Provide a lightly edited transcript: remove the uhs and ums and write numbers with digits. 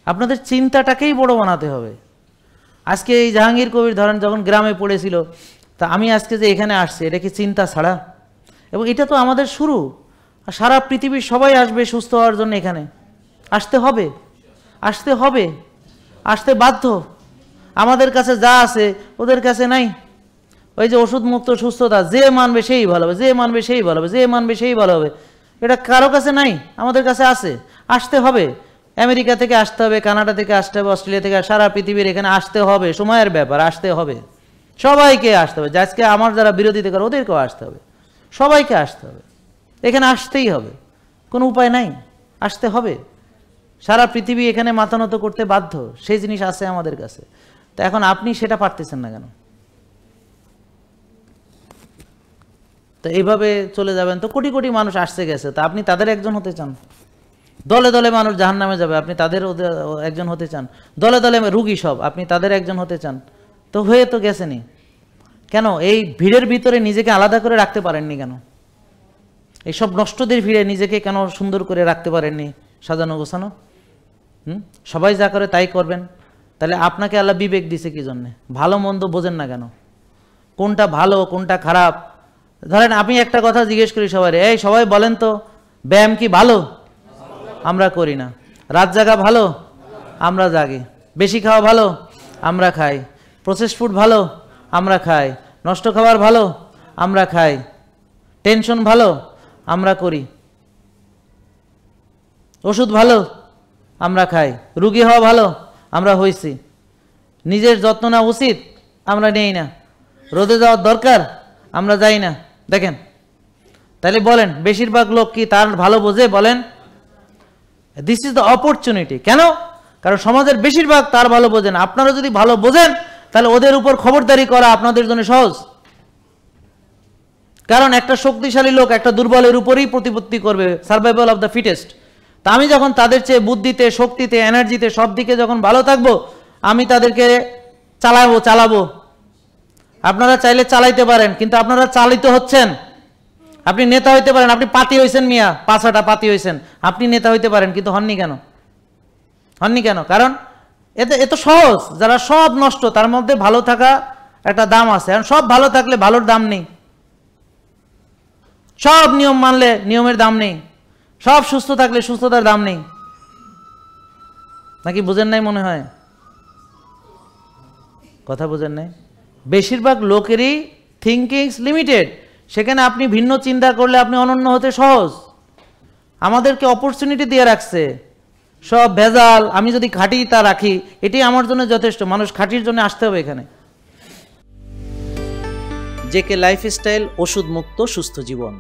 আপনাদের চিন্তাটাকেই বড় বানাতে হবে। আজকে এই জাহাঙ্গীর কবির ধরেন যখন গ্রামে পড়েছিল, তা আমি আজকে যে এখানে আসছি এটা কি চিন্তা ছাড়া? এবং এটা তো আমাদের শুরু। আর সারা পৃথিবীর সবাই আসবে সুস্থ হওয়ার জন্য, এখানে আসতে হবে, আসতে হবে, আসতে বাধ্য। আমাদের কাছে যা আছে ওদের কাছে নাই। ওই যে ওষুধ মুক্ত সুস্থতা, যে মানবে সেই ভালো হবে, যে মানবে সেই ভালো হবে, যে মানবে সেই ভালো হবে, এটা কারো কাছে নাই, আমাদের কাছে আছে। আসতে হবে, আমেরিকা থেকে আসতে হবে, কানাডা থেকে আসতে হবে, অস্ট্রেলিয়া থেকে, সারা পৃথিবীর এখানে আসতে হবে। সময়ের ব্যাপার, আসতে হবে, সবাইকে আসতে হবে। আজকে আমার যারা বিরোধিতা করে ওদেরকেও আসতে হবে, সবাইকে আসতে হবে, এখানে আসতেই হবে, কোনো উপায় নাই, আসতে হবে। সারা পৃথিবী এখানে মাথা নত করতে বাধ্য, সেই জিনিস আছে আমাদের কাছে। তো এখন আপনি সেটা পারতেছেন না কেন? তো এইভাবে চলে যাবেন তো কোটি কোটি মানুষ আসছে গেছে, তা আপনি তাদের একজন হতে চান? দলে দলে মানুষ জাহান্নামে যাবে, আপনি তাদের একজন হতে চান? দলে দলে রুগী সব, আপনি তাদের একজন হতে চান? তো হয়ে তো গেছেনি। কেন এই ভিড়ের ভিতরে নিজেকে আলাদা করে রাখতে পারেননি? কেন এইসব নষ্টদের ভিড়ে নিজেকে কেন সুন্দর করে রাখতে পারেননি, সাজানো গোছানো? সবাই যা করে তাই করবেন। তাহলে আপনাকে আল্লাহ বিবেক দিছে কি জন্যে? ভালো মন্দ বোঝেন না কেন? কোনটা ভালো কোনটা খারাপ? ধরেন আমি একটা কথা জিজ্ঞেস করি সবাই, এই সবাই বলেন তো, ব্যায়াম কি ভালো? আমরা করি না। রাত জাগা ভালো? আমরা জাগি। বেশি খাওয়া ভালো? আমরা খাই। প্রসেস ফুড ভালো? আমরা খাই। নষ্ট খাবার ভালো? আমরা খাই। টেনশন ভালো? আমরা করি। ওষুধ ভালো? আমরা খাই। রুগী হওয়া ভালো? আমরা হইছি। নিজের যত্ন নেওয়া উচিত? আমরা নেই না। রোদে যাওয়ার দরকার? আমরা যাই না। দেখেন, তাহলে বলেন বেশিরভাগ লোক কি তার ভালো বোঝে? বলেন, দিস ইজ দ্য অপরচুনিটি। কেন? কারণ সমাজের বেশিরভাগ তার ভালো বোঝেন। আপনারা যদি ভালো বোঝেন তাহলে ওদের উপর খবরদারি করা আপনাদের জন্য সহজ। কারণ একটা শক্তিশালী লোক একটা দুর্বলের উপরেই প্রতিপত্তি করবে, সার্ভাইভাল অফ দ্য ফিটেস্ট। তা আমি যখন তাদের চেয়ে বুদ্ধিতে, শক্তিতে, এনার্জিতে, সব দিকে যখন ভালো থাকবো, আমি তাদেরকে চালাবো। আপনারা চাইলে চালাইতে পারেন, কিন্তু আপনারা চালিত হচ্ছেন। আপনি নেতা হইতে পারেন, আপনি পাতি হয়েছেন মিয়া, 5-6টা পাতি হয়েছেন, আপনি নেতা হইতে পারেন, কিন্তু হননি কেন? হননি কেন? কারণ এত সহজ। যারা সব নষ্ট, তার মধ্যে ভালো থাকা একটা দাম আছে। কারণ সব ভালো থাকলে ভালোর দাম নেই, সব নিয়ম মানলে নিয়মের দাম নেই, সব সুস্থ থাকলে সুস্থতার দাম নেই। নাকি বুঝেন নাই? মনে হয় কথা বুঝেন নাই। বেশিরভাগ লোকেরই থিঙ্কিংস লিমিটেড। সেখানে আপনি ভিন্ন চিন্তা করলে আপনি অনন্য হতে সহজ। আমাদেরকে অপরচুনিটি দিয়ে রাখছে, সব ভেজাল। আমি যদি খাঁটি তা রাখি, এটি আমার জন্য যথেষ্ট। মানুষ খাঁটির জন্য আসতে হবে এখানে। জেকে লাইফস্টাইল, ওষুধ মুক্ত সুস্থ জীবন।